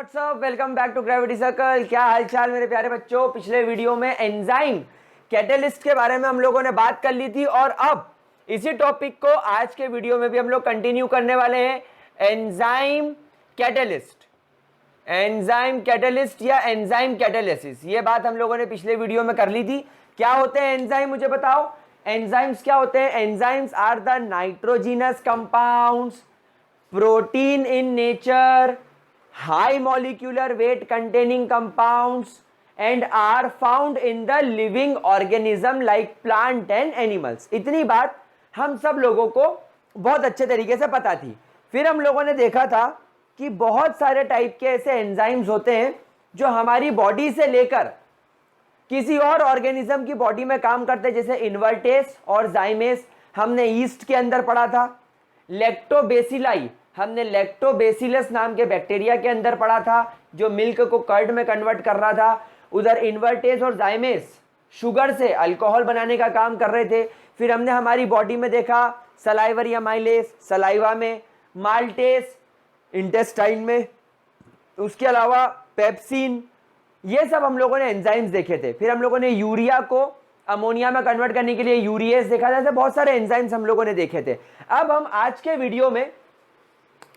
WhatsApp, welcome back to gravity circle. क्या हालचाल मेरे प्यारे बच्चों। पिछले वीडियो में एंजाइम कैटेलिस्ट के बारे में हम लोगों ने बात कर ली थी और अब इसी टॉपिक को आज के वीडियो में भी हम लोग कंटिन्यू करने वाले हैं। एंजाइम कैटेलिस्ट या एंजाइम कैटेलिसिस, ये बात हम लोगों ने पिछले वीडियो में कर ली थी। क्या होते हैं एंजाइम, मुझे बताओ। एंजाइम्स क्या होते हैं? Enzymes are the nitrogenous compounds, protein in nature, high molecular weight containing compounds and are found in the living organism like plant and animals। इतनी बात हम सब लोगों को बहुत अच्छे तरीके से पता थी। फिर हम लोगों ने देखा था कि बहुत सारे टाइप के ऐसे एंजाइम्स होते हैं जो हमारी बॉडी से लेकर किसी और ऑर्गेनिज्म की बॉडी में काम करते हैं, जैसे इन्वर्टेस और जाइमेस हमने ईस्ट के अंदर पढ़ा था। लैक्टोबेसिलाई हमने लैक्टोबेसिलस नाम के बैक्टीरिया के अंदर पढ़ा था जो मिल्क को कर्ड में कन्वर्ट कर रहा था। उधर इन्वर्टेस और जाइमेस शुगर से अल्कोहल बनाने का काम कर रहे थे। फिर हमने हमारी बॉडी में देखा सलाइवरी अमाइलेस सलाइवा में, माल्टेस इंटेस्टाइन में, उसके अलावा पेप्सिन, ये सब हम लोगों ने एंजाइम्स देखे थे। फिर हम लोगों ने यूरिया को अमोनिया में कन्वर्ट करने के लिए यूरिएस देखा था। ऐसे बहुत सारे एंजाइम्स हम लोगों ने देखे थे। अब हम आज के वीडियो में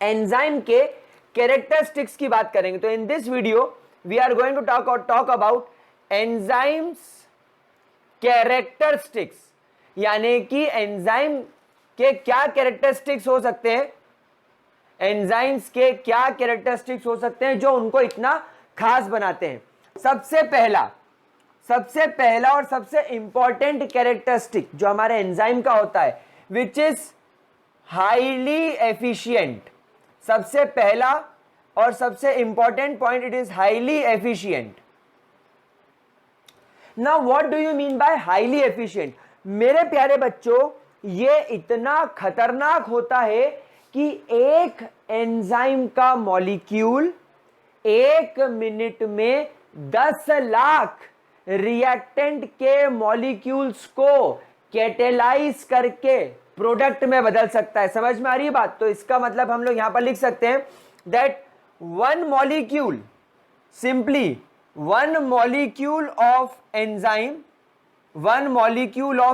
एंजाइम के कैरेक्टरिस्टिक्स की बात करेंगे। तो in this video we are going to talk about enzymes characteristics, यानी कि एंजाइम के क्या कैरेक्टरिस्टिक्स हो सकते हैं, एंजाइम्स के क्या कैरेक्टरिस्टिक्स हो सकते हैं जो उनको इतना खास बनाते हैं। सबसे पहला और सबसे इंपॉर्टेंट कैरेक्टरिस्टिक जो हमारे एंजाइम का होता है, विच इज हाईली एफिशिएंट। सबसे पहला और सबसे important point, it is highly efficient. Now what do you mean by highly efficient? मेरे प्यारे बच्चों, ये इतना खतरनाक होता है कि एक एंजाइम का मॉलिक्यूल 1 मिनट में 10 लाख रिएक्टेंट के मॉलिक्यूल्स को कैटेलाइज करके प्रोडक्ट में बदल सकता है। समझ में आ रही है बात? तो इसका मतलब हम लोग यहां पर लिख सकते हैं that one molecule of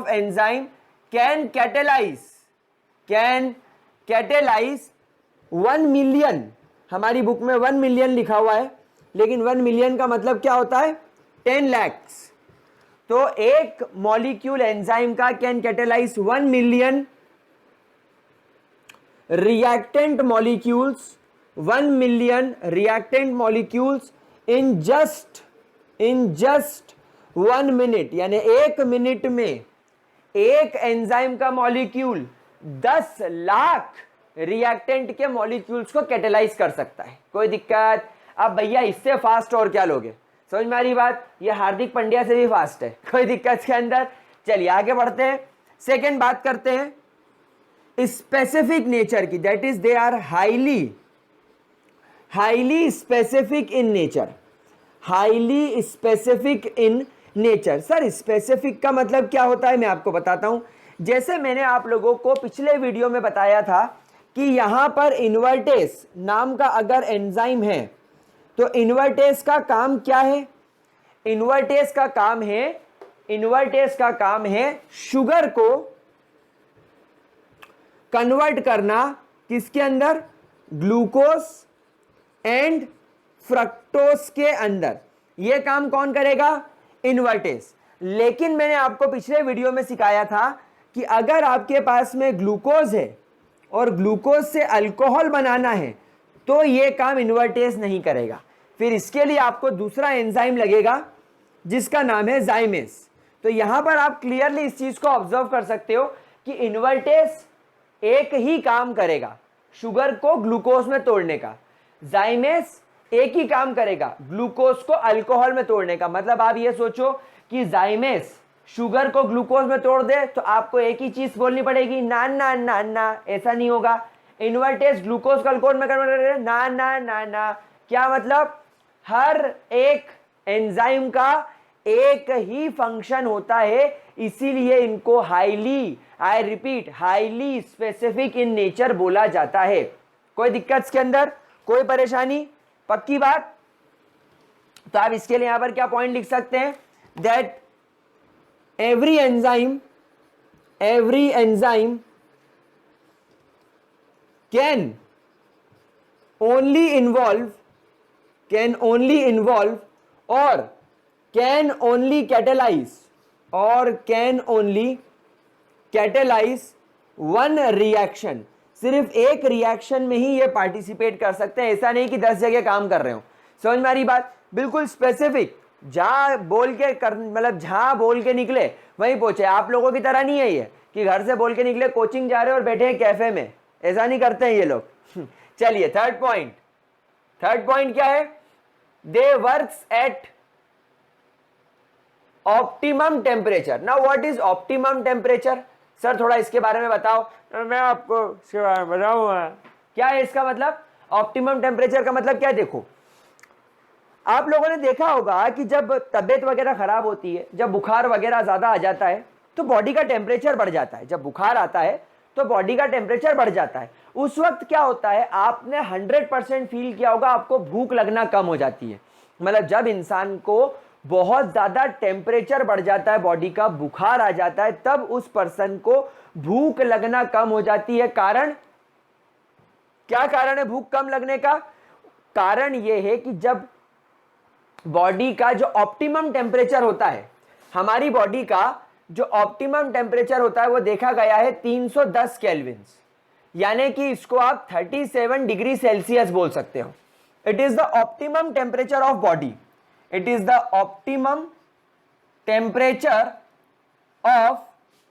enzyme can catalyse 1 million. हमारी बुक में 1 मिलियन लिखा हुआ है, लेकिन 1 मिलियन का मतलब क्या होता है? 10 lakhs। तो एक मॉलिक्यूल एंजाइम का can catalyse 1 million reactant molecules, 1 million reactant molecules in just 1 minute. यानी 1 मिनट में एक एंजाइम का मॉलिक्यूल 10 लाख रिएक्टेंट के मॉलिक्यूल्स को कैटेलाइज कर सकता है। कोई दिक्कत? अब भैया इससे फास्ट और क्या लोगे? समझ में आ रही बात? ये हार्दिक पांड्या से भी फास्ट है। कोई दिक्कत के अंदर? चलिए आगे बढ़ते हैं। सेकेंड बात करते हैं स्पेसिफिक नेचर की, that is they are highly specific in nature. Highly specific in nature. Sir specific का मतलब क्या होता है, मैं आपको बताता हूं। जैसे मैंने आप लोगों को पिछले वीडियो में बताया था कि यहां पर इन्वर्टेस नाम का अगर एंजाइम है तो इन्वर्टेस का काम क्या है? इन्वर्टेस का काम है शुगर को कन्वर्ट करना किसके अंदर? ग्लूकोज एंड फ्रक्टोज के अंदर। यह काम कौन करेगा? इन्वर्टेस। लेकिन मैंने आपको पिछले वीडियो में सिखाया था कि अगर आपके पास में ग्लूकोज है और ग्लूकोज से अल्कोहल बनाना है तो यह काम इन्वर्टेस नहीं करेगा। फिर इसके लिए आपको दूसरा एंजाइम लगेगा जिसका नाम है जाइमेस। तो यहां पर आप क्लियरली इस चीज को ऑब्जर्व कर सकते हो कि इन्वर्टेस एक ही काम करेगा, शुगर को ग्लूकोज में तोड़ने का। जाइमेस एक ही काम करेगा, ग्लूकोज को अल्कोहल में तोड़ने का। मतलब आप ये सोचो कि जाइमेस शुगर को ग्लूकोज में तोड़ दे तो आपको एक ही चीज बोलनी पड़ेगी, ना ना ना ना, ऐसा नहीं होगा। इन्वर्टेस ग्लूकोज को अल्कोहल में कन्वर्ट कर, ना ना ना ना। क्या मतलब? हर एक एंजाइम का एक ही फंक्शन होता है, इसीलिए इनको हाईली स्पेसिफिक इन नेचर बोला जाता है। कोई दिक्कत इसके अंदर? कोई परेशानी? पक्की बात। तो आप इसके लिए यहां पर क्या पॉइंट लिख सकते हैं, that every enzyme can only involve और can only catalyse one reaction. सिर्फ एक रिएक्शन में ही ये पार्टिसिपेट कर सकते हैं, ऐसा नहीं कि 10 जगह काम कर रहे हो। समझ में आ रही बात, बिल्कुल स्पेसिफिक, जहां बोल के कर, मतलब जहां बोल के निकले वहीं पहुंचे। आप लोगों की तरह नहीं है ये कि घर से बोल के निकले कोचिंग जा रहे हो और बैठे हैं कैफे में, ऐसा नहीं करते हैं ये लोग। चलिए थर्ड पॉइंट क्या है, they works at optimum temperature. Now what is optimum temperature? Sir थोड़ा इसके बारे में बताओ। मैं आपको इसके बारे में बताऊंगा, क्या है इसका मतलब। ऑप्टिमम टेम्परेचर का मतलब क्या है, देखो आप लोगों ने देखा होगा कि जब तबीयत वगैरह खराब होती है, जब बुखार वगैरह ज्यादा आ जाता है तो बॉडी का टेम्परेचर बढ़ जाता है। जब बुखार आता है तो बॉडी का टेम्परेचर बढ़ जाता है। उस वक्त क्या होता है, आपने 100% फील किया होगा, आपको भूख लगना कम हो जाती है। मतलब जब इंसान को बहुत ज्यादा टेम्परेचर बढ़ जाता है, बॉडी का बुखार आ जाता है, तब उस पर्सन को भूख लगना कम हो जाती है। कारण क्या, कारण है भूख कम लगने का? कारण यह है कि जब बॉडी का जो ऑप्टिमम टेम्परेचर होता है, हमारी बॉडी का जो ऑप्टिमम टेम्परेचर होता है वो देखा गया है 310 केल्विन्स, यानी कि इसको आप 37 डिग्री सेल्सियस बोल सकते हो। It is the optimum temperature of body, it is the optimum temperature of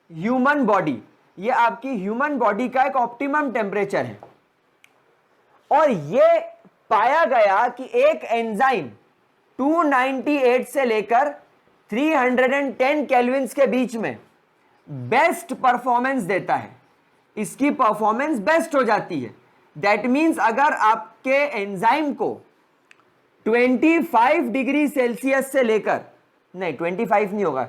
human body. ये आपकी ह्यूमन बॉडी का एक ऑप्टिमम टेम्परेचर है। और ये पाया गया कि एक एंजाइम 298 से लेकर 310 केल्विन्स के बीच में बेस्ट परफॉर्मेंस देता है, इसकी परफॉर्मेंस बेस्ट हो जाती है। दैट मीन्स अगर आपके एंजाइम को 25 डिग्री सेल्सियस से लेकर, नहीं 25 नहीं होगा,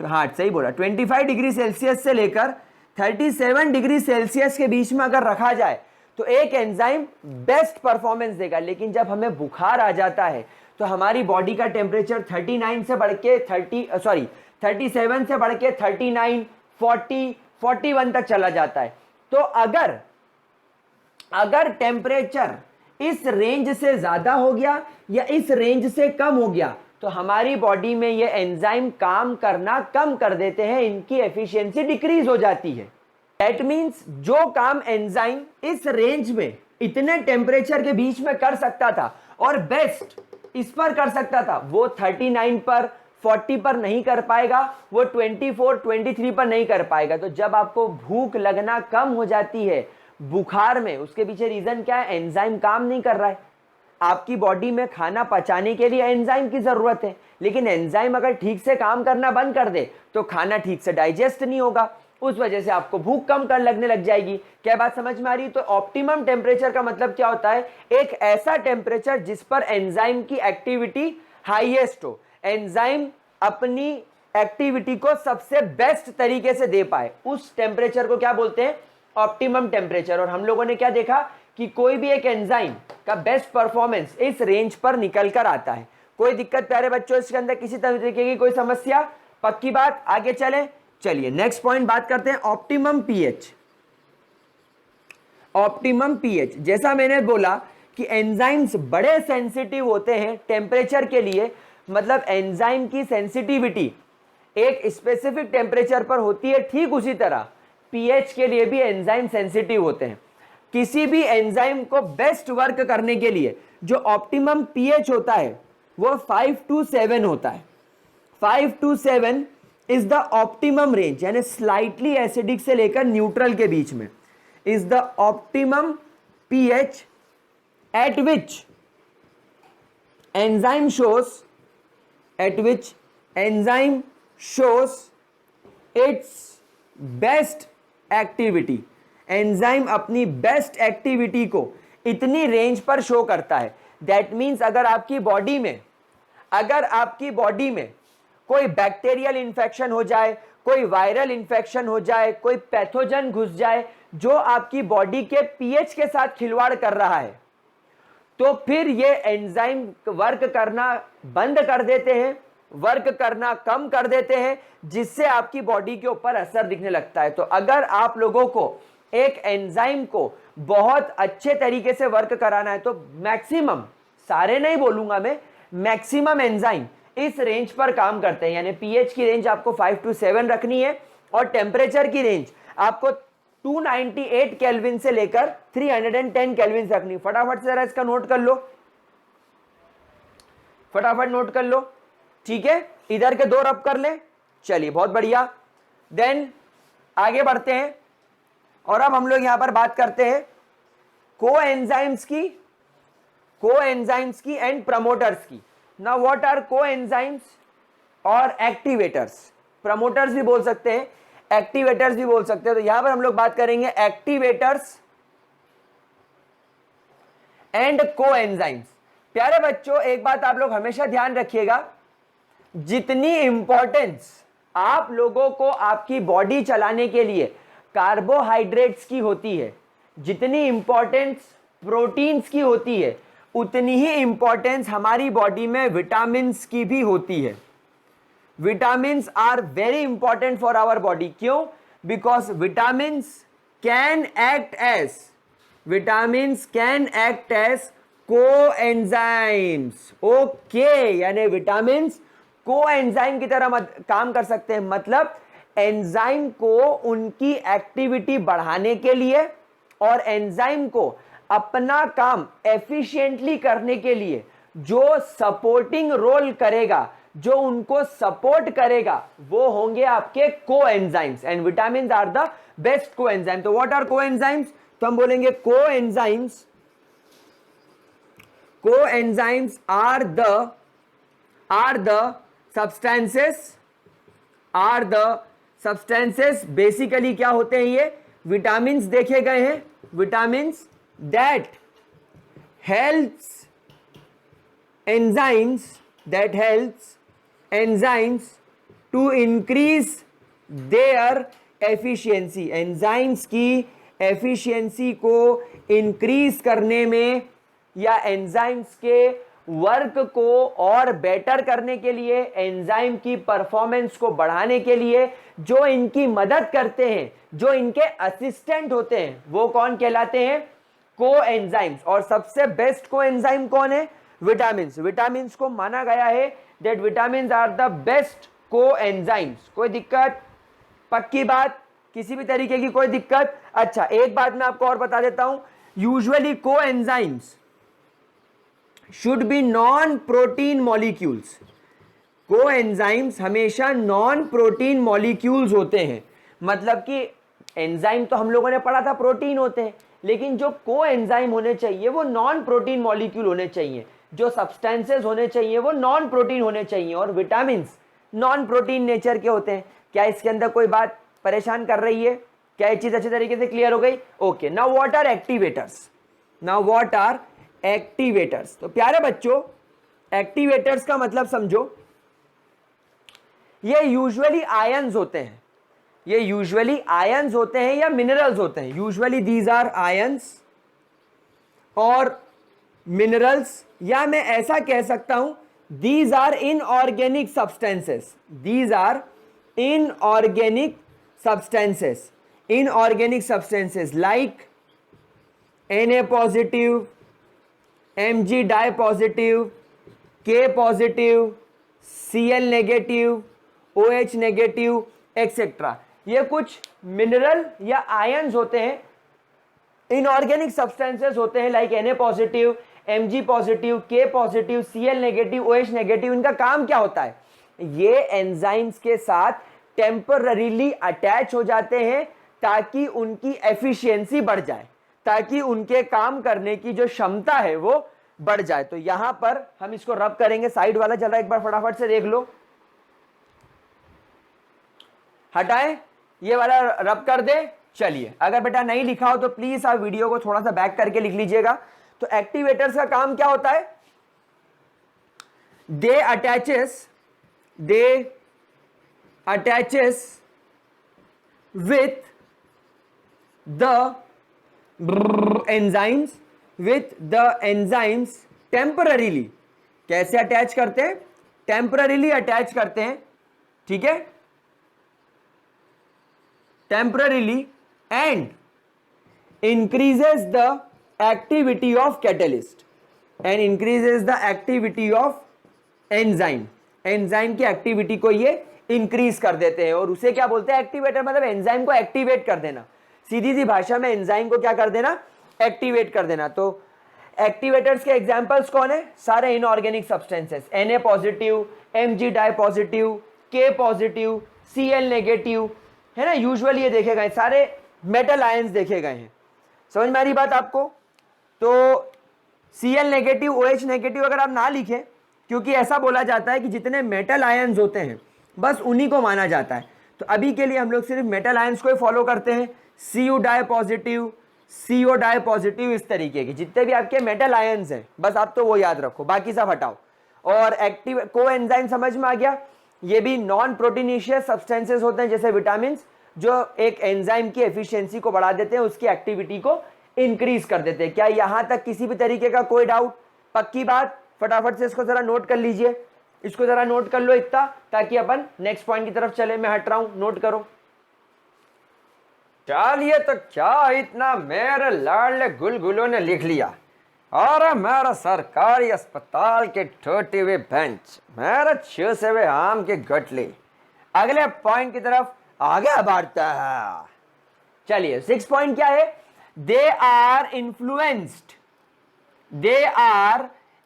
हाँ सही बोला, 25 डिग्री सेल्सियस से लेकर 37 डिग्री सेल्सियस के बीच में अगर रखा जाए तो एक एंजाइम बेस्ट परफॉर्मेंस देगा। लेकिन जब हमें बुखार आ जाता है तो हमारी बॉडी का टेम्परेचर 37 से बढ़ के 39, 40, 41 तक चला जाता है। तो अगर टेम्परेचर इस रेंज से ज्यादा हो गया या इस रेंज से कम हो गया तो हमारी बॉडी में ये एंजाइम काम करना कम कर देते हैं, इनकी एफिशिएंसी डिक्रीज हो जाती है। दैट मीन्स जो काम एंजाइम इस रेंज में इतने टेम्परेचर के बीच में कर सकता था और बेस्ट इस पर कर सकता था, वो 39 पर 40 पर नहीं कर पाएगा, वो 24 23 पर नहीं कर पाएगा। तो जब आपको भूख लगना कम हो जाती है बुखार में, उसके पीछे रीजन क्या है, एंजाइम काम नहीं कर रहा है। आपकी बॉडी में खाना पचाने के लिए एंजाइम की जरूरत है, लेकिन एंजाइम अगर ठीक से काम करना बंद कर दे तो खाना ठीक से डाइजेस्ट नहीं होगा, उस वजह से आपको भूख कम कर लगने लग जाएगी। क्या बात समझ में आ रही? तो ऑप्टिमम टेम्परेचर का मतलब क्या होता है, एक ऐसा टेम्परेचर जिस पर एंजाइम की एक्टिविटी हाईएस्ट हो, एंजाइम अपनी एक्टिविटी को सबसे बेस्ट तरीके से दे पाए, उस टेम्परेचर को क्या बोलते हैं, ऑप्टिमम टेम्परेचर। और हम लोगों ने क्या देखा कि कोई भी एक एंजाइम का बेस्ट परफॉर्मेंस इस रेंज पर निकल कर आता है। कोई दिक्कत प्यारे बच्चों इसके अंदर, किसी तरीके की कोई समस्या? पक्की बात, आगे चलिए नेक्स्ट पॉइंट बात करते हैं, ऑप्टिमम पीएच। ऑप्टिमम पीएच, जैसा मैंने बोला कि एंजाइम्स बड़े सेंसिटिव होते हैं टेम्परेचर के लिए, मतलब एंजाइम की सेंसिटिविटी एक स्पेसिफिक टेम्परेचर पर होती है, ठीक उसी तरह पीएच के लिए भी एंजाइम सेंसिटिव होते हैं। किसी भी एंजाइम को बेस्ट वर्क करने के लिए जो ऑप्टिमम पीएच होता है वो 5 to 7 होता है। 5 to 7 is the optimum range, यानी स्लाइटली एसिडिक से लेकर न्यूट्रल के बीच में, is the optimum pH eight which enzyme shows it's best activity. Enzyme अपनी बेस्ट एक्टिविटी को इतनी रेंज पर शो करता है। दैट मीन्स अगर आपकी बॉडी में कोई बैक्टीरियल इंफेक्शन हो जाए, कोई वायरल इंफेक्शन हो जाए, कोई पैथोजन घुस जाए जो आपकी बॉडी के पीएच के साथ खिलवाड़ कर रहा है, तो फिर ये एंजाइम वर्क करना बंद कर देते हैं, वर्क करना कम कर देते हैं, जिससे आपकी बॉडी के ऊपर असर दिखने लगता है। तो अगर आप लोगों को एक एंजाइम को बहुत अच्छे तरीके से वर्क कराना है तो मैक्सिमम, सारे नहीं बोलूंगा मैं, मैक्सिमम एंजाइम इस रेंज पर काम करते हैं। यानी पीएच की रेंज आपको 5 to 7 रखनी है और टेम्परेचर की रेंज आपको 298 केल्विन से लेकर 310 केल्विन रखनी। फटाफट से जरा इसका नोट कर लो, फटाफट नोट कर लो, ठीक है। इधर के 2 रब कर ले, चलिए बहुत बढ़िया। देन आगे बढ़ते हैं और अब हम लोग यहां पर बात करते हैं कोएंजाइम्स की एंड प्रमोटर्स की। नाउ व्हाट आर कोएंजाइम्स और एक्टिवेटर्स? प्रमोटर्स भी बोल सकते हैं, एक्टिवेटर्स भी बोल सकते हैं। तो यहां पर हम लोग बात करेंगे एक्टिवेटर्स एंड कोएंजाइम्स। प्यारे बच्चों, एक बात आप लोग हमेशा ध्यान रखिएगा, जितनी इंपॉर्टेंस आप लोगों को आपकी बॉडी चलाने के लिए कार्बोहाइड्रेट्स की होती है, जितनी इंपॉर्टेंस प्रोटीन्स की होती है, उतनी ही इंपॉर्टेंस हमारी बॉडी में विटामिन्स की भी होती है। Vitamins are very important for our body. क्यों? Because vitamins can act as coenzymes. Okay, यानी विटामिन्स कोएंजाइम की तरह काम कर सकते हैं। मतलब एंजाइम को उनकी एक्टिविटी बढ़ाने के लिए और एंजाइम को अपना काम एफिशिएंटली करने के लिए जो सपोर्टिंग रोल करेगा, जो उनको सपोर्ट करेगा, वो होंगे आपके coenzymes. And vitamins are the best coenzyme. तो व्हाट आर कोएंजाइम्स? तो हम बोलेंगे coenzymes are the substances basically क्या होते हैं? ये विटामिन्स देखे गए हैं, vitamins that helps enzymes to increase their efficiency। Enzymes की एफिशिएंसी को इंक्रीज करने में या एंजाइम्स के वर्क को और बेटर करने के लिए, एंजाइम की परफॉर्मेंस को बढ़ाने के लिए जो इनकी मदद करते हैं, जो इनके असिस्टेंट होते हैं, वो कौन कहलाते हैं? कोएंजाइम्स। और सबसे बेस्ट कोएंजाइम कौन है? विटामिन्स। विटामिन्स को माना गया है that vitamins are the best coenzymes. कोई दिक्कत? पक्की बात? किसी भी तरीके की कोई दिक्कत? अच्छा, एक बात मैं आपको और बता देता हूं, usually coenzymes should be non protein molecules. Coenzymes हमेशा नॉन प्रोटीन मॉलिक्यूल्स होते हैं। मतलब कि एंजाइम तो हम लोगों ने पढ़ा था प्रोटीन होते हैं, लेकिन जो कोएंजाइम होने चाहिए वो नॉन प्रोटीन मॉलिक्यूल होने चाहिए, जो सब्सटेंसेस होने चाहिए वो नॉन प्रोटीन होने चाहिए। और विटामिन्स नॉन प्रोटीन नेचर के होते हैं। क्या इसके अंदर कोई बात परेशान कर रही है? क्या ये चीज अच्छे तरीके से क्लियर हो गई? Okay, now what are activators? तो प्यारे बच्चों, एक्टिवेटर्स का मतलब समझो, ये यूजुअली आयंस होते हैं, या मिनरल्स होते हैं। यूजुअली दीज आर आयंस और मिनरल्स, या मैं ऐसा कह सकता हूं these are inorganic substances. Inorganic substances like Na positive, Mg di positive, K positive, Cl negative, OH negative etcetera. ये कुछ मिनरल या आयंस होते हैं, इनऑर्गेनिक सब्सटेंसेस होते हैं like Na positive, Mg positive, K positive, Cl negative, OH negative. इनका काम क्या होता है? ये एंजाइम्स के साथ टेम्पररीली अटैच हो जाते हैं ताकि उनकी एफिशिएंसी बढ़ जाए, ताकि उनके काम करने की जो क्षमता है वो बढ़ जाए। तो यहां पर हम इसको रब करेंगे। साइड वाला जरा एक बार फटाफट से देख लो, हटाए, ये वाला रब कर दे। चलिए, अगर बेटा नहीं लिखा हो तो प्लीज आप वीडियो को थोड़ा सा बैक करके लिख लीजिएगा। तो एक्टिवेटर्स का काम क्या होता है? They attaches with the enzymes with the enzymes temporarily, कैसे अटैच करते हैं, टेम्पररीली अटैच करते हैं, ठीक है, temporarily, and increases the activity of catalyst and increases the activity of enzyme, enzyme की एक्टिविटी को ये इंक्रीज कर देते हैं और उसे क्या बोलते हैं, एक्टिवेटर, मतलब एंजाइम को एक्टिवेट कर देना, सीधी सी भाषा में एंजाइम को क्या कर देना, एक्टिवेट कर देना। तो एक्टिवेटर्स के एग्जांपल्स कौन है, सारे inorganic substances, Na positive, Mg di positive, K positive, Cl negative, है ना, यूजुअली ये देखे गए सारे मेटल आयंस देखे गए हैं। समझ में आ रही बात आपको? तो Cl नेगेटिव, OH नेगेटिव अगर आप ना लिखें, क्योंकि ऐसा बोला जाता है कि जितने मेटल आयंस होते हैं बस उन्हीं को माना जाता है, तो अभी के लिए हम लोग सिर्फ मेटल आयंस को ही फॉलो करते हैं, Cu di positive, CO di positive, इस तरीके के जितने भी आपके मेटल आयंस हैं बस आप तो वो याद रखो, बाकी सब हटाओ। और एक्टिव कोएंजाइम समझ में आ गया, ये भी नॉन प्रोटीनेशियस सब्सटेंसेस होते हैं जैसे विटामिन, जो एक एंजाइम की एफिशिएंसी को बढ़ा देते हैं, उसकी एक्टिविटी को इंक्रीज कर देते हैं। क्या यहां तक किसी भी तरीके का कोई डाउट? पक्की बात, फटाफट से इसको जरा नोट कर लीजिए, इसको जरा नोट कर लो इतना, ताकि अपन नेक्स्ट पॉइंट की तरफ चले। मैं हट रहा हूं, नोट करो। चलिए, तो क्या इतना मेरे लाडले गुलगुलों ने लिख लिया, और मेरा सरकारी अस्पताल के टूटे हुए बेंच, मेरे चूसे हुए आम के गठले, अगले पॉइंट की तरफ आगे बढ़ता है। चलिए, 6 पॉइंट क्या है, they are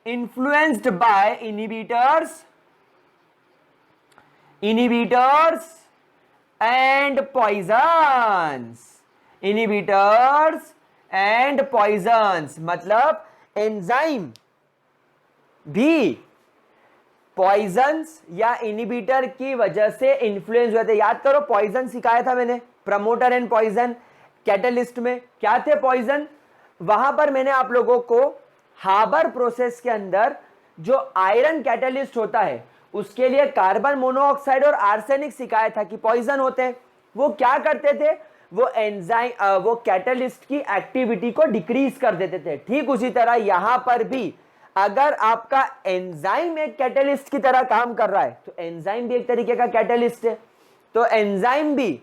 influenced by inhibitors and poisons, मतलब एंजाइम भी पॉइजन्स या इनिबिटर की वजह से इन्फ्लुएंस हुए थे। याद करो, पॉइजन सिखाया था मैंने, प्रमोटर एंड पॉइजन, कैटलिस्ट में क्या थे पॉइजन, वहां पर मैंने आप लोगों को हाबर प्रोसेस के अंदर जो आयरन कैटलिस्ट होता है उसके लिए कार्बन मोनोऑक्साइड और आर्सेनिक सिखाया था कि पॉइजन होते हैं। वो क्या करते थे, वो एंजाइम वो कैटलिस्ट की एक्टिविटी को डिक्रीज कर देते थे। ठीक उसी तरह यहां पर भी अगर आपका एंजाइम एक कैटलिस्ट की तरह काम कर रहा है तो एंजाइम भी एक तरीके का कैटलिस्ट है, तो एंजाइम भी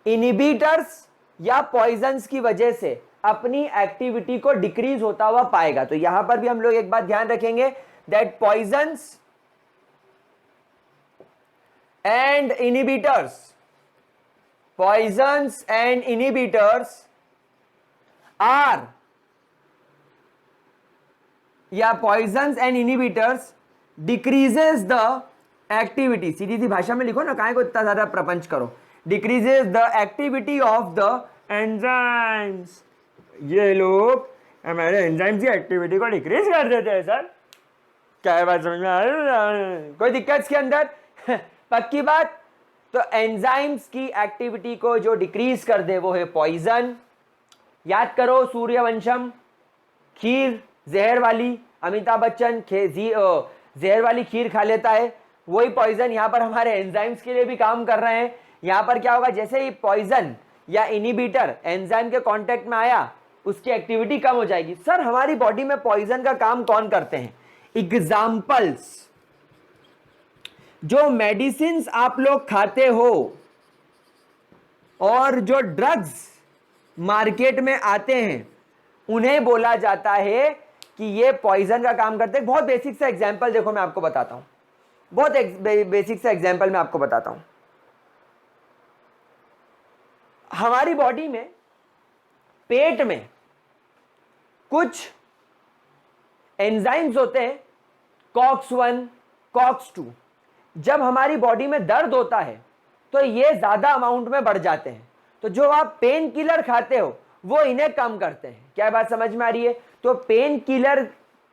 इनिबिटर्स या पॉइजन्स की वजह से अपनी एक्टिविटी को डिक्रीज होता हुआ पाएगा। तो यहां पर भी हम लोग एक बात ध्यान रखेंगे, that poisons and inhibitors are, या poisons and inhibitors decreases the activity, सीधी सी भाषा में लिखो ना, काहे को इतना ज्यादा प्रपंच करो, decreases the activity of the enzymes. ये लोग हमारे एंजाइम्स की एक्टिविटी को डिक्रीज कर देते हैं सर, क्या है बात समझ में आ रही? कोई दिक्कत इसके अंदर? पक्की बात। तो एंजाइम्स की एक्टिविटी को जो डिक्रीज कर दे वो है पॉइजन। याद करो, सूर्यवंशम, खीर जहर वाली, अमिताभ बच्चन जहर वाली खीर खा लेता है, वही पॉइजन यहां पर हमारे एंजाइम्स के लिए भी काम कर रहे हैं। यहां पर क्या होगा, जैसे ही पॉइजन या इनिबिटर एंजाइम के कांटेक्ट में आया उसकी एक्टिविटी कम हो जाएगी। सर हमारी बॉडी में पॉइजन का काम कौन करते हैं? एग्जाम्पल्स, जो मेडिसिन आप लोग खाते हो और जो ड्रग्स मार्केट में आते हैं उन्हें बोला जाता है कि ये पॉइजन का काम करते हैं। बहुत बेसिक सा एग्जांपल देखो, मैं आपको बताता हूं, बहुत बेसिक सा एग्जांपल मैं आपको बताता हूं। हमारी बॉडी में, पेट में कुछ एंजाइम्स होते हैं, COX-1, COX-2। जब हमारी बॉडी में दर्द होता है तो ये ज्यादा अमाउंट में बढ़ जाते हैं, तो जो आप पेन किलर खाते हो वो इन्हें कम करते हैं। क्या बात समझ में आ रही है? तो पेन किलर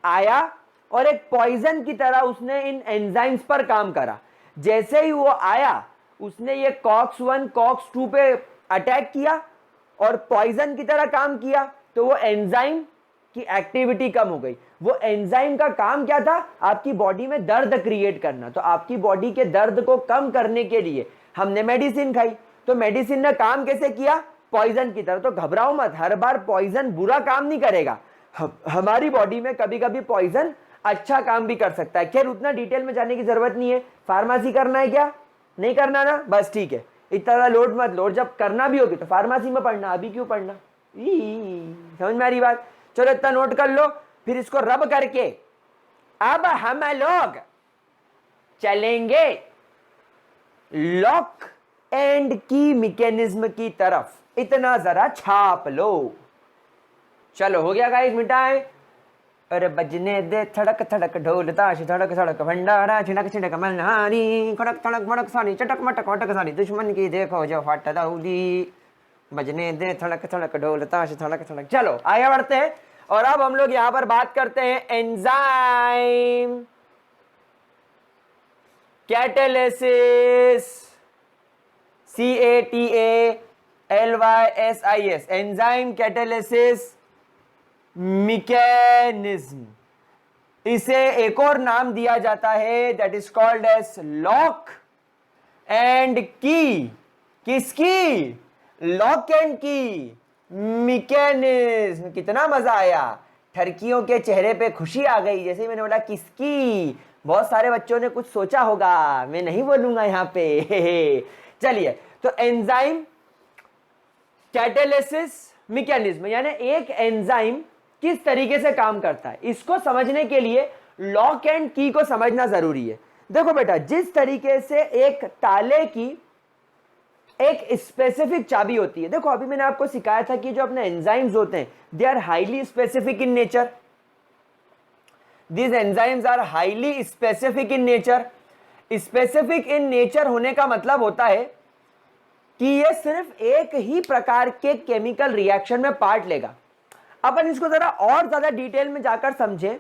आया और एक पॉइजन की तरह उसने इन एंजाइम्स पर काम करा। जैसे ही वो आया उसने ये COX-1, COX-2 पे अटैक किया और पॉइजन की तरह काम किया, तो वो एंजाइम की एक्टिविटी कम हो गई। वो एंजाइम का काम क्या था? आपकी बॉडी में दर्द क्रिएट करना। तो आपकी बॉडी के दर्द को कम करने के लिए हमने मेडिसिन खाई, तो मेडिसिन ने काम कैसे किया? पॉइजन की तरह। तो घबराओ मत, हर बार पॉइजन बुरा काम नहीं करेगा, हमारी बॉडी में कभी कभी पॉइजन अच्छा काम भी कर सकता है। खैर उतना डिटेल में जाने की जरूरत नहीं है। फार्मेसी करना है क्या? नहीं करना ना, बस ठीक है, इतना लोड मत लोड, जब करना भी होगी तो फार्मेसी में पढ़ना, अभी क्यों पढ़ना। समझ में आ रही बात? चलो इतना नोट कर लो, फिर इसको रब करके अब हम लोग चलेंगे लॉक एंड की मैकेनिज्म की तरफ। इतना जरा छाप लो। चलो हो गया गाइस, मिटाए। अरे बजने दे थड़क थड़क ढोल ताश धड़क धड़क भंडारा छिड़क छिड़क मल्हारी खड़क थड़क मड़क सानी चटक मटक वटक सानी दुश्मन की देखो जो फट दौली। बजने दे थड़क थड़क ढोल ताश धड़क धड़क। चलो आगे बढ़ते हैं और अब हम लोग यहां पर बात करते हैं enzyme catalysis. CATALYSIS enzyme catalysis mechanism. इसे एक और नाम दिया जाता है, that is called as lock and key. किसकी? Lock and key mechanism. कितना मजा आया, ठरकियों के चेहरे पे खुशी आ गई जैसे ही मैंने बोला किसकी। बहुत सारे बच्चों ने कुछ सोचा होगा, मैं नहीं बोलूंगा यहां पे। चलिए, तो एंजाइम कैटालिसिस मैकेनिज्म, यानी एक एंजाइम किस तरीके से काम करता है, इसको समझने के लिए लॉक एंड की को समझना जरूरी है। देखो बेटा, जिस तरीके से एक ताले की एक स्पेसिफिक चाबी होती है, देखो अभी मैंने आपको सिखाया था कि जो अपने एंजाइम्स होते हैं they are highly specific in nature. These enzymes are highly specific in nature. Specific in nature होने का मतलब होता है कि ये सिर्फ एक ही प्रकार के केमिकल रिएक्शन में पार्ट लेगा। अपन इसको जरा और ज्यादा डिटेल में जाकर समझें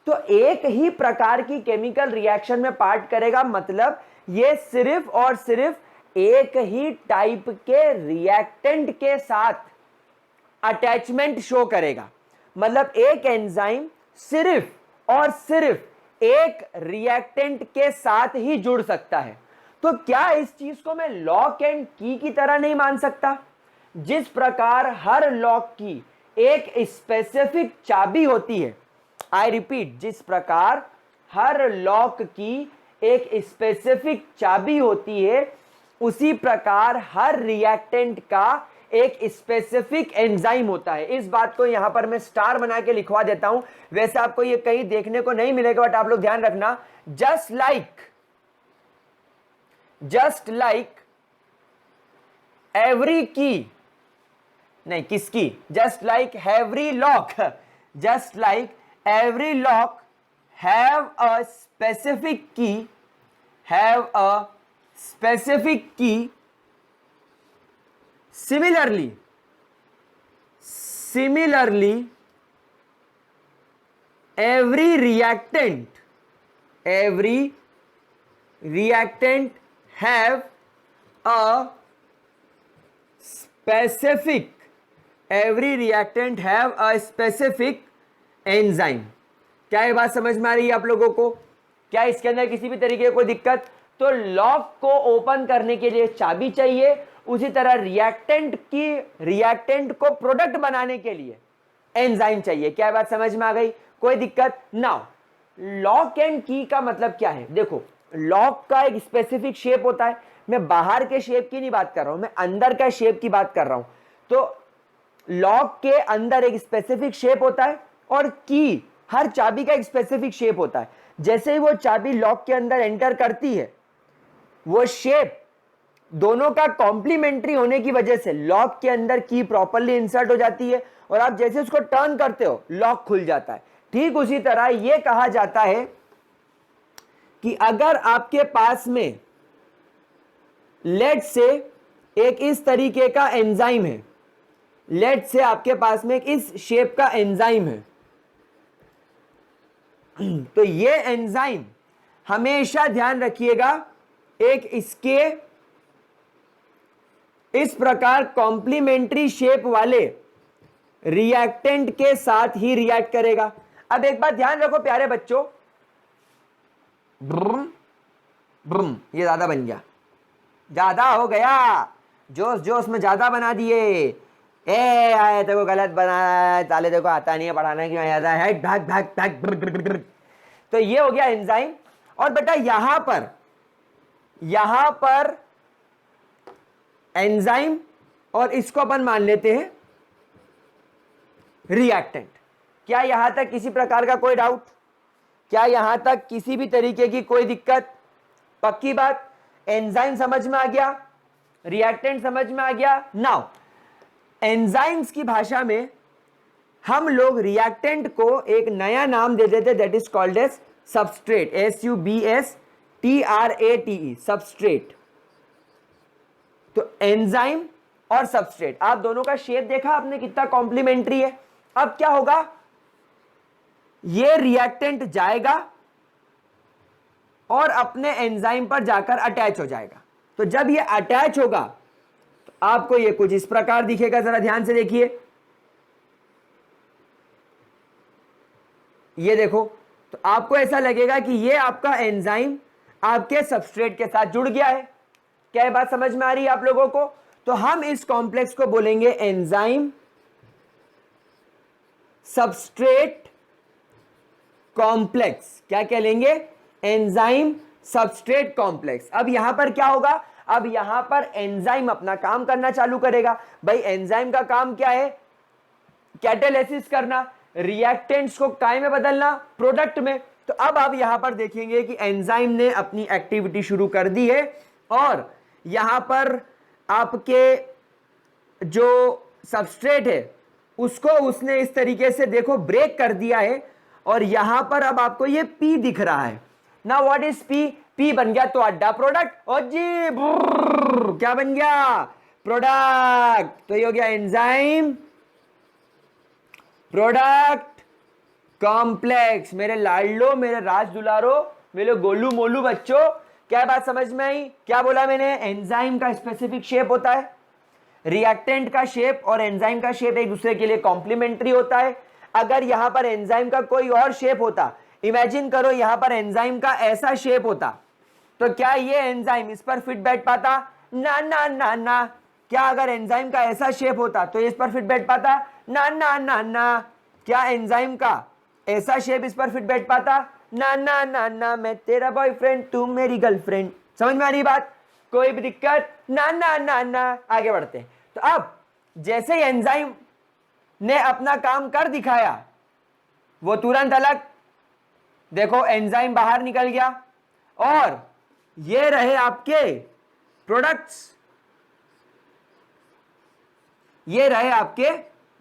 तो एक ही प्रकार की केमिकल रिएक्शन में पार्ट करेगा, मतलब ये सिर्फ और सिर्फ एक ही टाइप के रिएक्टेंट के साथ अटैचमेंट शो करेगा। मतलब एक एंजाइम सिर्फ और सिर्फ एक रिएक्टेंट के साथ ही जुड़ सकता है। तो क्या इस चीज को मैं लॉक एंड की तरह नहीं मान सकता? जिस प्रकार हर लॉक की एक स्पेसिफिक चाबी होती है, आई रिपीट, जिस प्रकार हर लॉक की एक स्पेसिफिक चाबी होती है, उसी प्रकार हर रिएक्टेंट का एक स्पेसिफिक एंजाइम होता है। इस बात को यहां पर मैं स्टार बना के लिखवा देता हूं, वैसे आपको ये कहीं देखने को नहीं मिलेगा, बट आप लोग ध्यान रखना। जस्ट लाइक एवरी की, नहीं किसकी, just like every lock, just like every lock have a specific की, Similarly, every reactant have a specific enzyme। क्या ये बात समझ में आ रही है आप लोगों को? क्या इसके अंदर किसी भी तरीके की कोई दिक्कत? तो लॉक को ओपन करने के लिए चाबी चाहिए, उसी तरह रिएक्टेंट को प्रोडक्ट बनाने के लिए एंजाइम चाहिए। क्या बात समझ में आ गई? कोई दिक्कत? नाउ लॉक एंड की का मतलब क्या है? देखो, लॉक का एक स्पेसिफिक शेप होता है। मैं बाहर के शेप की नहीं बात कर रहा हूं, मैं अंदर का शेप की बात कर रहा हूं। तो लॉक के अंदर एक स्पेसिफिक शेप होता है और की, हर चाबी का एक स्पेसिफिक शेप होता है। जैसे ही वो चाबी लॉक के अंदर एंटर करती है, वो शेप दोनों का कॉम्प्लीमेंट्री होने की वजह से लॉक के अंदर की प्रॉपर्ली इंसर्ट हो जाती है और आप जैसे उसको टर्न करते हो लॉक खुल जाता है। ठीक उसी तरह यह कहा जाता है कि अगर आपके पास में लेट से एक इस तरीके का एंजाइम है, लेट से आपके पास में एक इस शेप का एंजाइम है, तो ये एंजाइम हमेशा ध्यान रखिएगा एक इसके इस प्रकार कॉम्प्लीमेंट्री शेप वाले रिएक्टेंट के साथ ही रिएक्ट करेगा। अब एक बात ध्यान रखो प्यारे बच्चों, ये ज्यादा बन गया, ज्यादा हो गया, जोश जोश में ज्यादा बना दिए। ए आए देखो गलत बनाया है, ताले देखो आता नहीं है पढ़ाना, क्यों आता है, भाग भाग भाग ब्र, ब्र, ब्र, ब्र। तो ये हो गया एंजाइम। और बेटा यहां पर एंजाइम और इसको अपन मान लेते हैं रिएक्टेंट। क्या यहां तक किसी प्रकार का कोई डाउट? क्या यहां तक किसी भी तरीके की कोई दिक्कत? पक्की बात, एंजाइम समझ में आ गया, रिएक्टेंट समझ में आ गया। नाउ एंजाइम्स की भाषा में हम लोग रिएक्टेंट को एक नया नाम दे देते, that is called as substrate, SUBSTRATE, substrate. तो एंजाइम और सबस्ट्रेट, आप दोनों का शेप देखा आपने कितना कॉम्प्लीमेंट्री है। अब क्या होगा, ये रिएक्टेंट जाएगा और अपने एंजाइम पर जाकर अटैच हो जाएगा। तो जब ये अटैच होगा तो आपको ये कुछ इस प्रकार दिखेगा, जरा ध्यान से देखिए, ये देखो। तो आपको ऐसा लगेगा कि ये आपका एंजाइम आपके सबस्ट्रेट के साथ जुड़ गया है। क्या ये बात समझ में आ रही है आप लोगों को? तो हम इस कॉम्प्लेक्स को बोलेंगे एंजाइम सबस्ट्रेट कॉम्प्लेक्स। क्या कहलेंगे? Enzyme substrate complex. अब यहां पर क्या होगा, अब यहां पर एंजाइम अपना काम करना चालू करेगा। भाई एंजाइम का काम क्या है? कैटालिसिस करना, रिएक्टेंट्स को काय में बदलना, प्रोडक्ट में। तो अब आप यहां पर देखेंगे कि एंजाइम ने अपनी एक्टिविटी शुरू कर दी है और यहां पर आपके जो सबस्ट्रेट है उसको उसने इस तरीके से देखो ब्रेक कर दिया है और यहां पर अब आपको ये P दिख रहा है ना। What is P? P बन गया तो अड्डा प्रोडक्ट, और जी क्या बन गया? प्रोडक्ट। तो ये हो गया एंजाइम प्रोडक्ट कॉम्प्लेक्स। मेरे लाडलो, मेरे राज दुलारो, मेरे गोलू मोलू बच्चों, क्या बात समझ में आई? क्या बोला मैंने? एंजाइम का स्पेसिफिक शेप होता है, रिएक्टेंट का शेप और एंजाइम का शेप एक दूसरे के लिए कॉम्प्लीमेंट्री होता है। अगर यहां पर एंजाइम का कोई और शेप होता, इमेजिन करो यहां पर एंजाइम का ऐसा शेप होता, तो क्या ये एंजाइम इस पर फिट बैठ पाता? ना ना ना ना। क्या अगर एंजाइम का ऐसा शेप होता तो ये इस पर फिट बैठ पाता? ना ना ना ना। क्या एंजाइम का ऐसा शेप इस पर फिट बैठ पाता? ना ना ना ना। मैं तेरा बॉयफ्रेंड, तू मेरी गर्लफ्रेंड। समझ में आ रही बात? कोई भी दिक्कत? ना ना ना ना। आगे बढ़ते हैं। तो अब जैसे एंजाइम ने अपना काम कर दिखाया, वो तुरंत अलग, देखो एंजाइम बाहर निकल गया और ये रहे आपके प्रोडक्ट्स, ये रहे आपके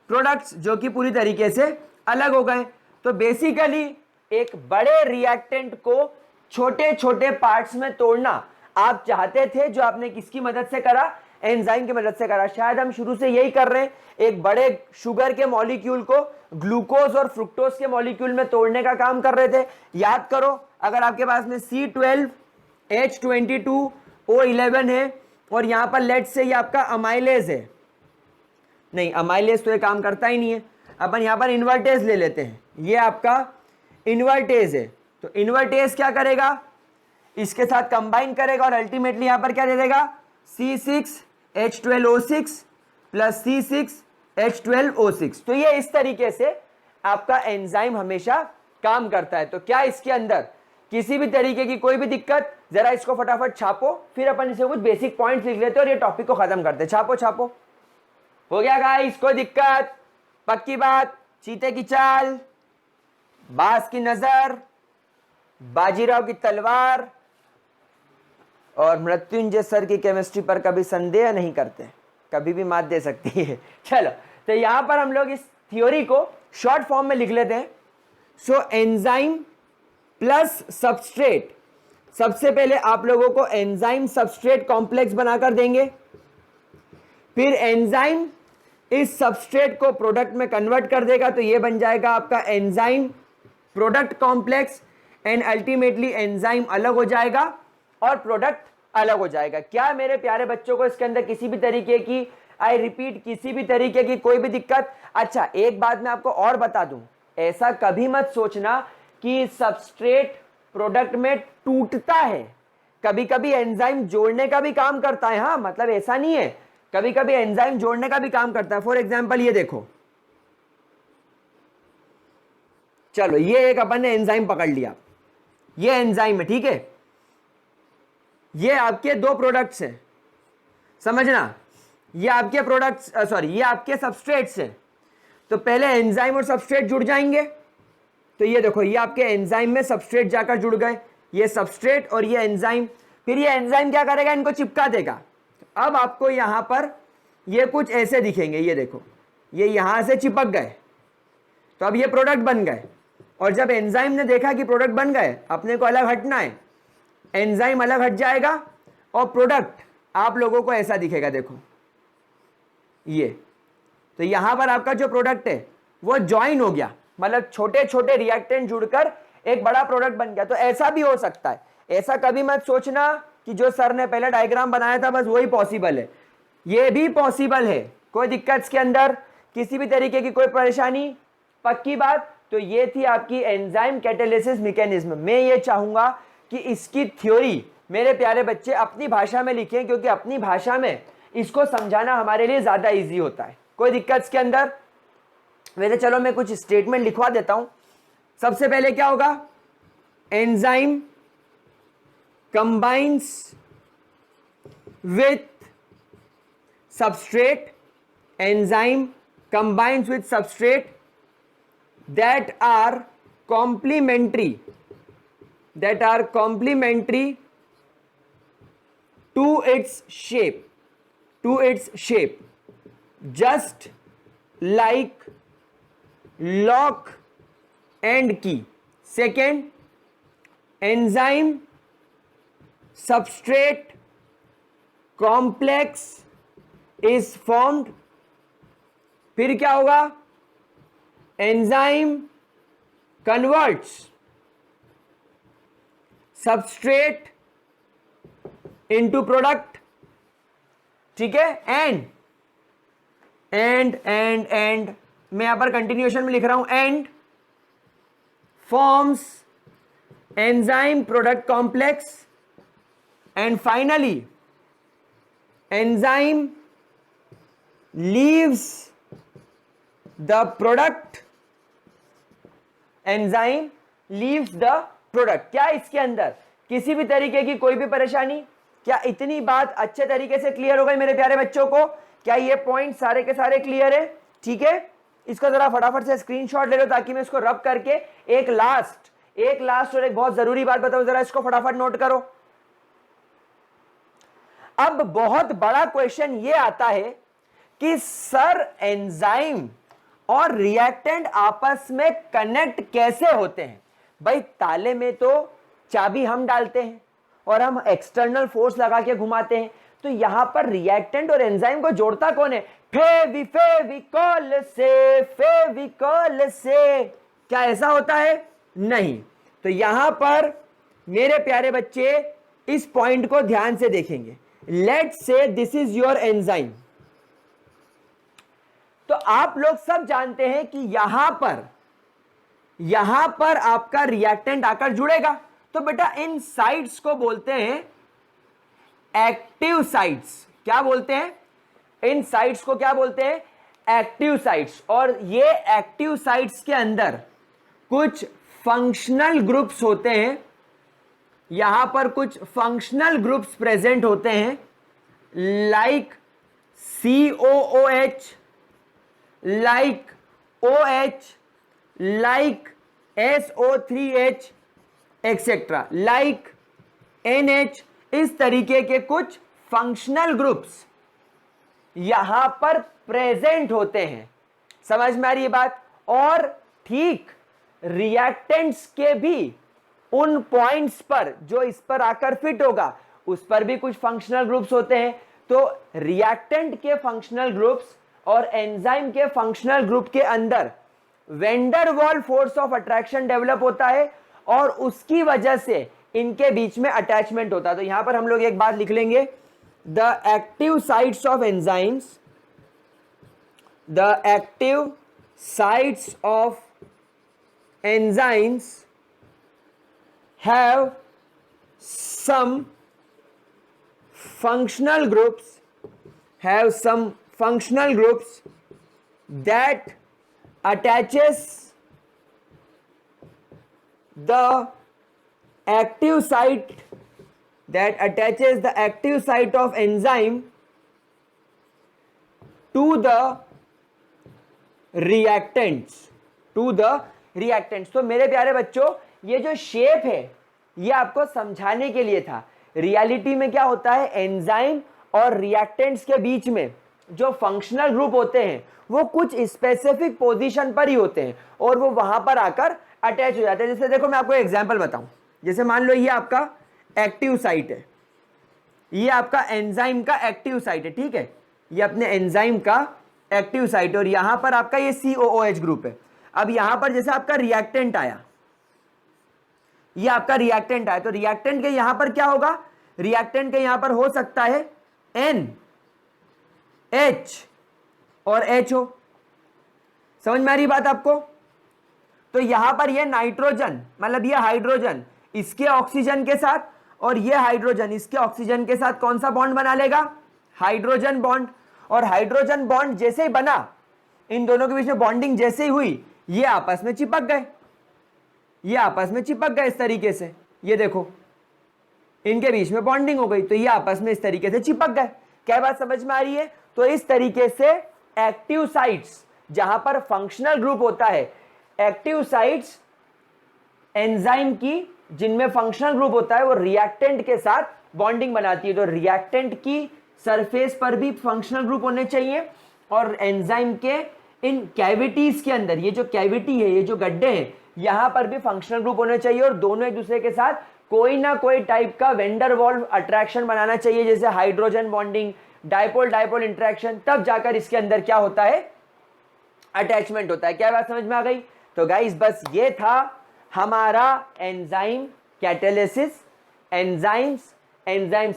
प्रोडक्ट्स जो कि पूरी तरीके से अलग हो गए। तो बेसिकली एक बड़े रिएक्टेंट को छोटे छोटे पार्ट्स में तोड़ना आप चाहते थे, जो आपने किसकी मदद से करा? एंजाइम की मदद से करा। शायद हम शुरू से यही कर रहे हैं, एक बड़े शुगर के मॉलिक्यूल को ग्लूकोज और फ्रुक्टोज के मॉलिक्यूल में तोड़ने का काम कर रहे थे। याद करो, अगर आपके पास में C12H22O11 है और यहां पर लेट से ये आपका अमाइलेज है, नहीं अमाइलेज तो ये काम करता ही नहीं है, अपन यहां पर इन्वर्टेज ले लेते हैं, ये आपका इन्वर्टेज है। तो इन्वर्टेज क्या करेगा? इसके साथ कंबाइन करेगा और अल्टीमेटली यहां पर क्या दे देगा? C6H12O6 plus C6H12O6। तो ये इस तरीके से आपका एंजाइम हमेशा काम करता है। तो क्या इसके अंदर किसी भी तरीके की कोई भी दिक्कत? जरा इसको फटाफट छापो, फिर अपन इसे कुछ बेसिक पॉइंट्स लिख लेते हैं और ये टॉपिक को खत्म करते हैं। छापो छापो। हो गया गाइस? कोई दिक्कत? पक्की बात? चीते की चाल, बाज की नजर, बाजीराव की तलवार और मृत्युंजय सर की केमिस्ट्री पर कभी संदेह नहीं करते, कभी भी मात दे सकती है। चलो, तो यहां पर हम लोग इस थ्योरी को शॉर्ट फॉर्म में लिख लेते हैं। सो एंजाइम प्लस सबस्ट्रेट, सबसे पहले आप लोगों को एंजाइम सबस्ट्रेट कॉम्प्लेक्स बनाकर देंगे, फिर एंजाइम इस सबस्ट्रेट को प्रोडक्ट में कन्वर्ट कर देगा, तो ये बन जाएगा आपका enzyme product complex and ultimately enzyme अलग हो जाएगा और प्रोडक्ट अलग हो जाएगा। क्या मेरे प्यारे बच्चों को इसके अंदर किसी भी तरीके की, आई रिपीट, किसी भी तरीके की कोई भी दिक्कत? अच्छा, एक बात मैं आपको और बता दूं, ऐसा कभी मत सोचना कि सबस्ट्रेट प्रोडक्ट में टूटता है। कभी कभी एंजाइम जोड़ने का भी काम करता है, हाँ, मतलब ऐसा नहीं है कभी कभी एंजाइम जोड़ने का भी काम करता है। फॉर एग्जाम्पल ये देखो, चलो ये एक अपन ने एंजाइम पकड़ लिया, ये एंजाइम है, ठीक है, ये आपके दो प्रोडक्ट्स हैं, समझना, ये आपके प्रोडक्ट्स सॉरी ये आपके सबस्ट्रेट्स हैं। तो पहले एंजाइम और सबस्ट्रेट जुड़ जाएंगे, तो ये देखो ये आपके एंजाइम में सबस्ट्रेट जाकर जुड़ गए, ये सबस्ट्रेट और ये एंजाइम, फिर ये एंजाइम क्या करेगा, इनको चिपका देगा। अब आपको यहां पर ये कुछ ऐसे दिखेंगे, ये देखो ये यहां से चिपक गए, तो अब ये प्रोडक्ट बन गए। और जब एंजाइम ने देखा कि प्रोडक्ट बन गए, अपने को अलग हटना है, एंजाइम अलग हट जाएगा और प्रोडक्ट आप लोगों को ऐसा दिखेगा, देखो ये। तो यहां पर आपका जो प्रोडक्ट है वो ज्वाइन हो गया, मतलब छोटे छोटे रिएक्टेंट जुड़कर एक बड़ा प्रोडक्ट बन गया। तो ऐसा भी हो सकता है, ऐसा कभी मत सोचना कि जो सर ने पहले डायग्राम बनाया था बस वही पॉसिबल है, ये भी पॉसिबल है, कोई दिक्कत इसके अंदर, किसी भी तरीके की कोई परेशानी, पक्की बात। तो ये थी आपकी एंजाइम कैटालिसिस मैकेनिज्म। मैं ये चाहूंगा कि इसकी थ्योरी मेरे प्यारे बच्चे अपनी भाषा में लिखें, क्योंकि अपनी भाषा में इसको समझाना हमारे लिए ज्यादा इजी होता है। कोई दिक्कत इसके अंदर? वैसे चलो मैं कुछ स्टेटमेंट लिखवा देता हूं। सबसे पहले क्या होगा, enzyme combines with substrate, enzyme combines with substrate that are complementary to its shape, just like lock and key. Second, enzyme substrate complex is formed. फिर क्या होगा, enzyme converts substrate into product, ठीक है। एंड मैं यहां पर continuation में लिख रहा हूं, and forms enzyme product complex, and finally enzyme leaves the product, enzyme leaves the product. क्या इसके अंदर किसी भी तरीके की कोई भी परेशानी? क्या इतनी बात अच्छे तरीके से क्लियर हो गई मेरे प्यारे बच्चों को? क्या ये पॉइंट सारे के सारे क्लियर है? ठीक है, इसको जरा फटाफट से स्क्रीनशॉट ले लो ताकि मैं इसको रब करके एक लास्ट और एक बहुत जरूरी बात बताऊं, जरा इसको फटाफट नोट करो। अब बहुत बड़ा क्वेश्चन ये आता है कि सर एंजाइम और रिएक्टेंट आपस में कनेक्ट कैसे होते हैं? भाई ताले में तो चाबी हम डालते हैं और हम एक्सटर्नल फोर्स लगा के घुमाते हैं, तो यहां पर रिएक्टेंट और एंजाइम को जोड़ता कौन है? फेविकोल से। क्या ऐसा होता है? नहीं। तो यहां पर मेरे प्यारे बच्चे इस पॉइंट को ध्यान से देखेंगे। Let's say this is your enzyme, तो आप लोग सब जानते हैं कि यहां पर आपका रिएक्टेंट आकर जुड़ेगा, तो बेटा इन साइट्स को बोलते हैं एक्टिव साइट्स। क्या बोलते हैं? इन साइट्स को क्या बोलते हैं? Active sites. और ये एक्टिव साइट्स के अंदर कुछ फंक्शनल ग्रुप्स होते हैं, यहां पर कुछ फंक्शनल ग्रुप्स प्रेजेंट होते हैं, like COOH, like OH, like SO3H etcetera, like NH। इस तरीके के कुछ फंक्शनल ग्रुप्स यहां पर प्रेजेंट होते हैं। समझ में आ रही है बात? और ठीक रिएक्टेंट्स के भी उन पॉइंट्स पर जो इस पर आकर फिट होगा उस पर भी कुछ फंक्शनल ग्रुप्स होते हैं। तो रिएक्टेंट के फंक्शनल ग्रुप्स और एंजाइम के फंक्शनल ग्रुप के अंदर vendor wall force of attraction develop होता है और उसकी वजह से इनके बीच में अटैचमेंट होता है। तो यहां पर हम लोग एक बात लिख लेंगे, the active sites of enzymes, the active sites of enzymes have some functional groups have some functional groups that attaches the active site of enzyme to the reactants तो मेरे प्यारे बच्चों, ये जो शेप है ये आपको समझाने के लिए था। रियलिटी में क्या होता है, एंजाइम और रिएक्टेंट्स के बीच में जो फंक्शनल ग्रुप होते हैं वो कुछ स्पेसिफिक पोजीशन पर ही होते हैं और वो वहां पर आकर अटैच हो जाते हैं। जैसे देखो मैं आपको एग्जांपल बताऊं, जैसे मान लो ये आपका एक्टिव साइट है, ये आपका एंजाइम का एक्टिव साइट है, ठीक है, ये अपने एंजाइम का एक्टिव साइट और यहां पर आपका ये COOH ग्रुप है। अब यहां पर जैसे आपका रिएक्टेंट आया, ये आपका रिएक्टेंट आया, तो रिएक्टेंट के यहां पर क्या होगा, रिएक्टेंट के यहां पर हो सकता है N H और H हो। समझ में आ रही बात आपको? तो यहां पर ये नाइट्रोजन मतलब ये हाइड्रोजन इसके ऑक्सीजन के साथ और ये हाइड्रोजन इसके ऑक्सीजन के साथ कौन सा बॉन्ड बना लेगा, हाइड्रोजन बॉन्ड। और हाइड्रोजन बॉन्ड जैसे ही बना, इन दोनों के बीच में बॉन्डिंग जैसे ही हुई, ये आपस में चिपक गए, ये आपस में चिपक गए इस तरीके से। ये देखो इनके बीच में बॉन्डिंग हो गई तो ये आपस में इस तरीके से चिपक गए। क्या बात समझ में आ रही है? तो इस तरीके से एक्टिव साइट्स जहां पर फंक्शनल ग्रुप होता है, एक्टिव साइट्स एंजाइम की जिनमें फंक्शनल ग्रुप होता है वो रिएक्टेंट के साथ बॉन्डिंग बनाती है। तो रिएक्टेंट की सरफेस पर भी फंक्शनल ग्रुप होने चाहिए और एंजाइम के इन कैविटीज के अंदर, ये जो कैविटी है, ये जो गड्ढे हैं, यहां पर भी फंक्शनल ग्रुप होने चाहिए और दोनों एक दूसरे के साथ कोई ना कोई टाइप का वेंडर वॉल्व अट्रैक्शन बनाना चाहिए, जैसे hydrogen bonding, dipole dipole interaction, तब जाकर इसके अंदर क्या होता है, अटैचमेंट होता है। क्या बात समझ में आ गई? तो गाइस बस ये था हमारा एंजाइम कैटालिसिस, एंजाइम्स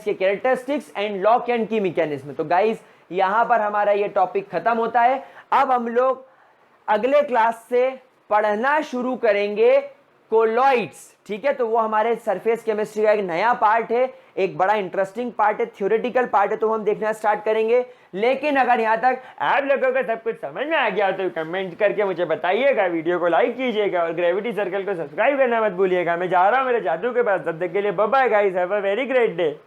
के characteristics and lock and key mechanism. तो गाइस यहां पर हमारा ये टॉपिक खत्म होता है। अब हम लोग अगले क्लास से पढ़ना शुरू करेंगे कोलॉइड्स, ठीक है। तो वो हमारे सरफेस केमिस्ट्री का एक नया पार्ट है, एक बड़ा इंटरेस्टिंग पार्ट है, थ्योरेटिकल पार्ट है, तो हम देखना स्टार्ट करेंगे। लेकिन अगर यहाँ तक आप लोगों को सब कुछ समझ में आ गया तो कमेंट करके मुझे बताइएगा, वीडियो को लाइक कीजिएगा और ग्रेविटी सर्कल को सब्सक्राइब करना मत भूलिएगा। मैं जा रहा हूँ मेरे जादू के पास, तब तक के लिए bye bye guys, have a very great day.